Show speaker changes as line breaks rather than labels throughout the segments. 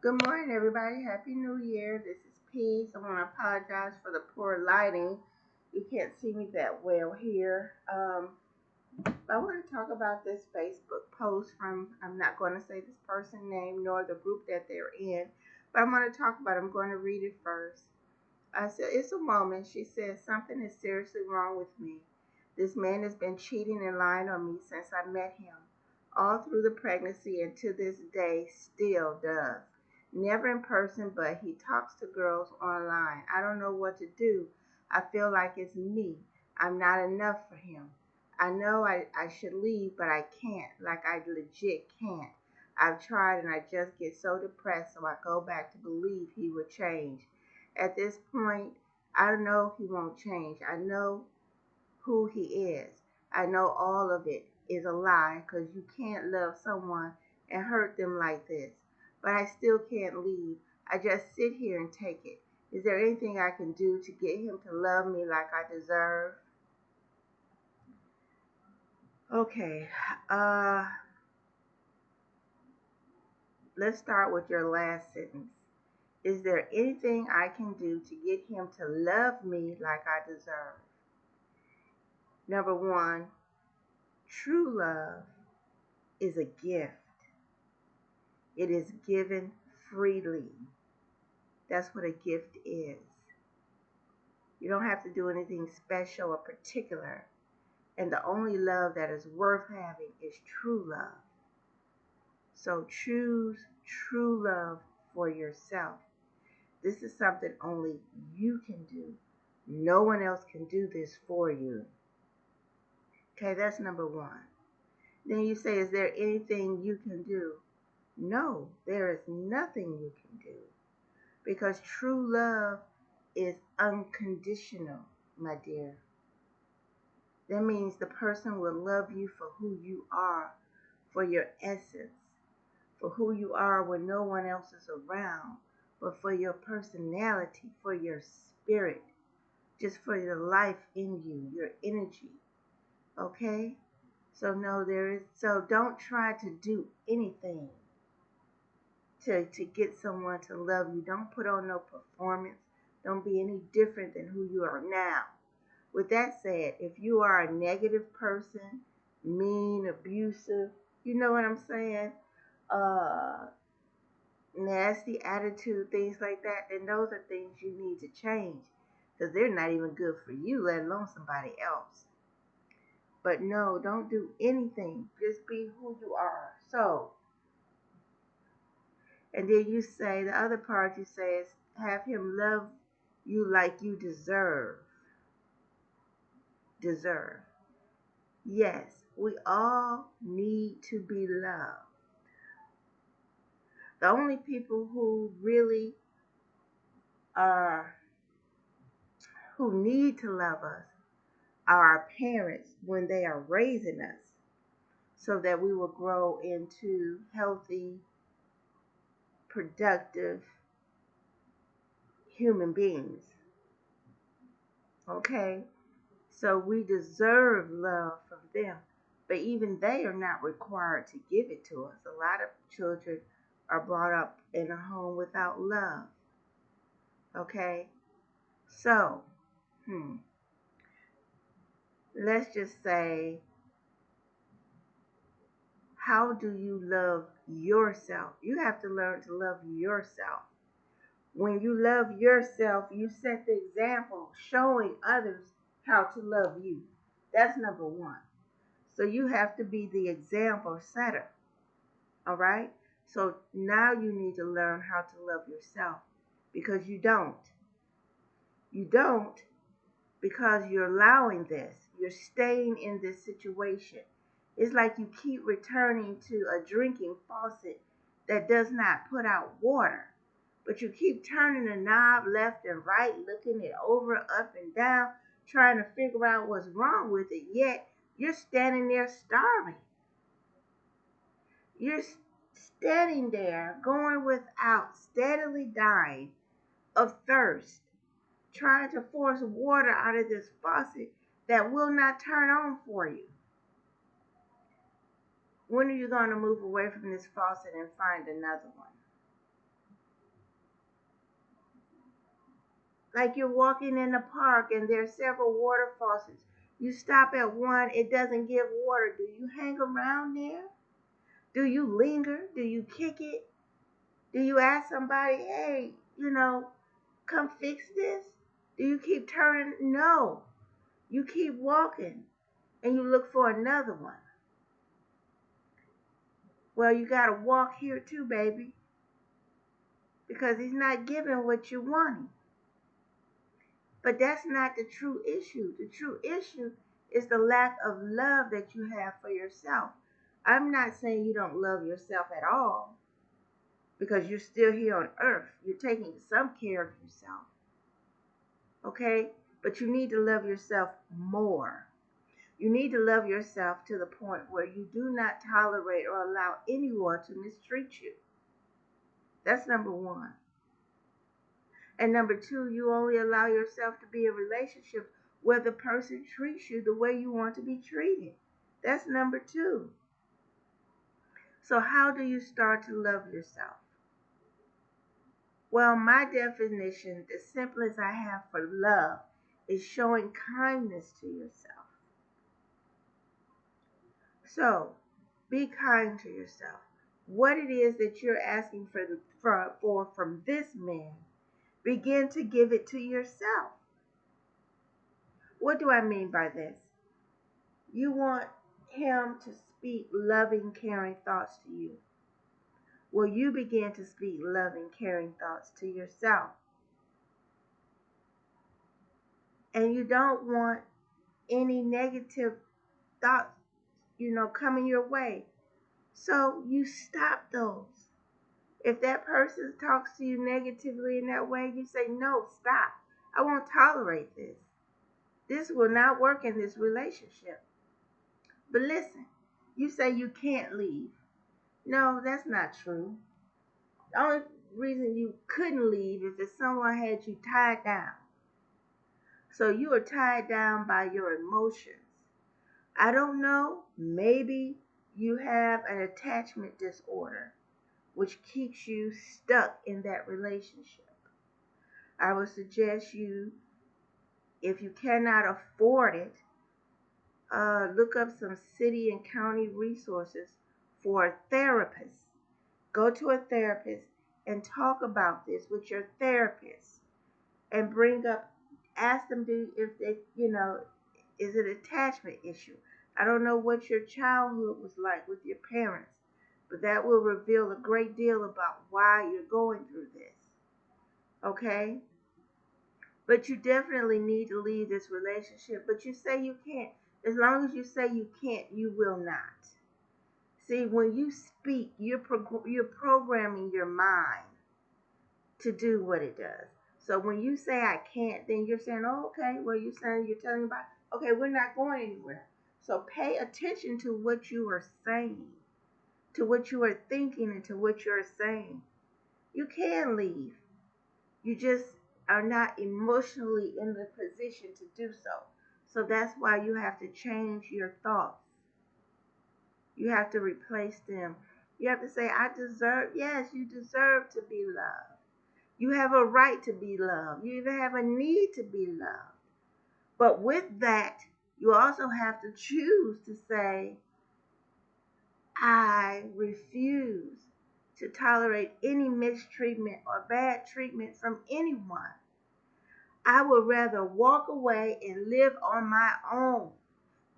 Good morning, everybody. Happy New Year. This is Peace. I want to apologize for the poor lighting. You can't see me that well here. I want to talk about this Facebook post from, I'm not going to say this person's name nor the group that they're in, but I'm going to talk about it. I'm going to read it first. I said, it's a woman. She says, something is seriously wrong with me. This man has been cheating and lying on me since I met him, all through the pregnancy and to this day still does. Never in person, but he talks to girls online. I don't know what to do. I feel like it's me. I'm not enough for him. I know I should leave, but I can't. Like I legit can't. I've tried and I just get so depressed, so I go back to believe he would change. At this point, I know he won't change. I know who he is. I know all of it is a lie because you can't love someone and hurt them like this. But I still can't leave. I just sit here and take it. Is there anything I can do to get him to love me like I deserve? Okay, uh, let's start with your last sentence. Is there anything I can do to get him to love me like I deserve? Number one, true love is a gift. It is given freely. That's what a gift is. You don't have to do anything special or particular. And the only love that is worth having is true love. So choose true love for yourself. This is something only you can do. No one else can do this for you. Okay, that's number one. Then you say, is there anything you can do? No, there is nothing you can do. Because true love is unconditional, my dear. That means the person will love you for who you are, for your essence, for who you are when no one else is around, but for your personality, for your spirit, just for your life in you, your energy. Okay? So no, so don't try to do anything to get someone to love you. Don't put on no performance. Don't be any different than who you are now. With that said, if you are a negative person, mean, abusive, you know what I'm saying? Uh, Nasty attitude, things like that, then those are things you need to change because they're not even good for you, let alone somebody else. But no, don't do anything. Just be who you are. So, and then you say, the other part you say is have him love you like you deserve. Deserve. Yes, we all need to be loved. The only people who really are, who need to love us are our parents when they are raising us so that we will grow into healthy, productive human beings. Okay? So we deserve love from them. But even they are not required to give it to us. A lot of children are brought up in a home without love. Okay? So, let's just say, how do you love yourself? You have to learn to love yourself. When you love yourself, you set the example showing others how to love you. That's number one. So you have to be the example setter. All right? So now you need to learn how to love yourself because you don't. You don't because you're allowing this. You're staying in this situation. It's like you keep returning to a drinking faucet that does not put out water. But you keep turning the knob left and right, looking it over, up and down, trying to figure out what's wrong with it. Yet you're standing there starving. You're standing there going without, steadily dying of thirst, trying to force water out of this faucet that will not turn on for you. When are you going to move away from this faucet and find another one? Like you're walking in the park and there's several water faucets. You stop at one, it doesn't give water. Do you hang around there? Do you linger? Do you kick it? Do you ask somebody, hey, come fix this? Do you keep turning? No. You keep walking and you look for another one. Well, you got to walk here too, baby, because he's not giving what you want. But that's not the true issue. The true issue is the lack of love that you have for yourself. I'm not saying you don't love yourself at all, because you're still here on earth. You're taking some care of yourself. Okay? But you need to love yourself more. You need to love yourself to the point where you do not tolerate or allow anyone to mistreat you. That's number one. And number two, you only allow yourself to be in a relationship where the person treats you the way you want to be treated. That's number two. So how do you start to love yourself? Well, my definition, the simplest I have for love, is showing kindness to yourself. So, be kind to yourself. What it is that you're asking for from this man, begin to give it to yourself. What do I mean by this? You want him to speak loving, caring thoughts to you. Well, you begin to speak loving, caring thoughts to yourself. And you don't want any negative thoughts, coming your way. So you stop those. If that person talks to you negatively in that way, you say, no, stop. I won't tolerate this. This will not work in this relationship. But listen, you say you can't leave. No, that's not true. The only reason you couldn't leave is if someone had you tied down. So you are tied down by your emotions. I don't know, maybe you have an attachment disorder, which keeps you stuck in that relationship. I would suggest you, if you cannot afford it, look up some city and county resources for a therapist. Go to a therapist and talk about this with your therapist and ask them if they, is it an attachment issue? I don't know what your childhood was like with your parents, but that will reveal a great deal about why you're going through this. Okay? But you definitely need to leave this relationship. But you say you can't. As long as you say you can't, you will not. See, when you speak, you're programming your mind to do what it does. So when you say I can't, then you're saying, oh, okay, well, you're telling me about, okay, we're not going anywhere. So pay attention to what you are saying, to what you are thinking, and to what you're saying. You can leave. You just are not emotionally in the position to do so. So that's why you have to change your thoughts. You have to replace them. You have to say, I deserve, yes, you deserve to be loved. You have a right to be loved. You even have a need to be loved. But with that, you also have to choose to say, I refuse to tolerate any mistreatment or bad treatment from anyone. I would rather walk away and live on my own,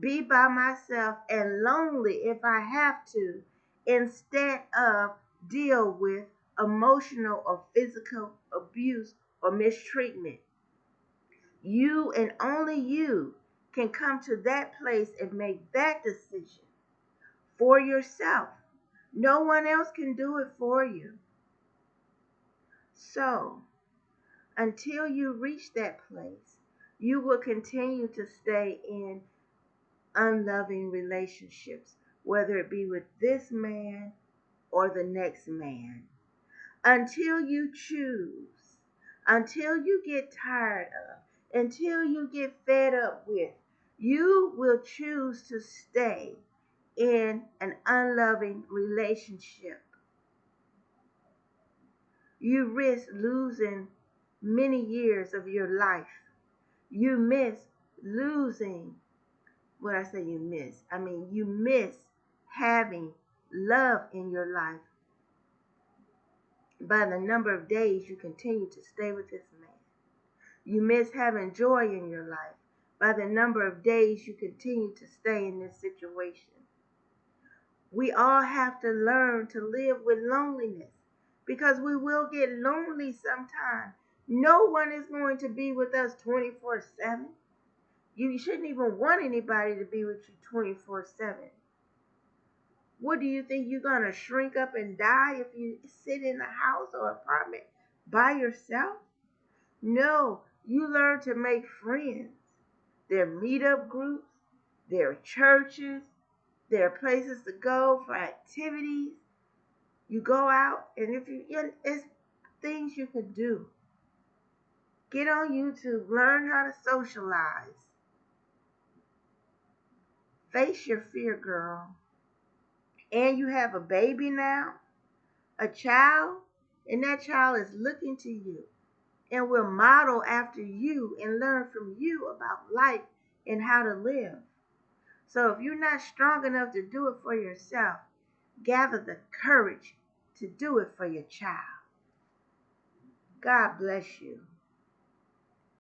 be by myself and lonely if I have to, instead of deal with emotional or physical abuse or mistreatment. You and only you can come to that place and make that decision for yourself. No one else can do it for you. So, until you reach that place, you will continue to stay in unloving relationships, whether it be with this man or the next man, until you choose, until you get tired of, until you get fed up with. You will choose to stay in an unloving relationship. You risk losing many years of your life. You miss losing. What I say you miss, I mean you miss having love in your life by the number of days you continue to stay with this man. You miss having joy in your life by the number of days you continue to stay in this situation. We all have to learn to live with loneliness because we will get lonely sometime. No one is going to be with us 24/7. You shouldn't even want anybody to be with you 24/7. What do you think, you're going to shrink up and die if you sit in a house or apartment by yourself? No, you learn to make friends. There are meetup groups, there are churches, there are places to go for activities. You go out, and it's things you can do. Get on YouTube, learn how to socialize. Face your fear, girl. And you have a baby now, a child, and that child is looking to you and will model after you and learn from you about life and how to live. So if you're not strong enough to do it for yourself, gather the courage to do it for your child. God bless you.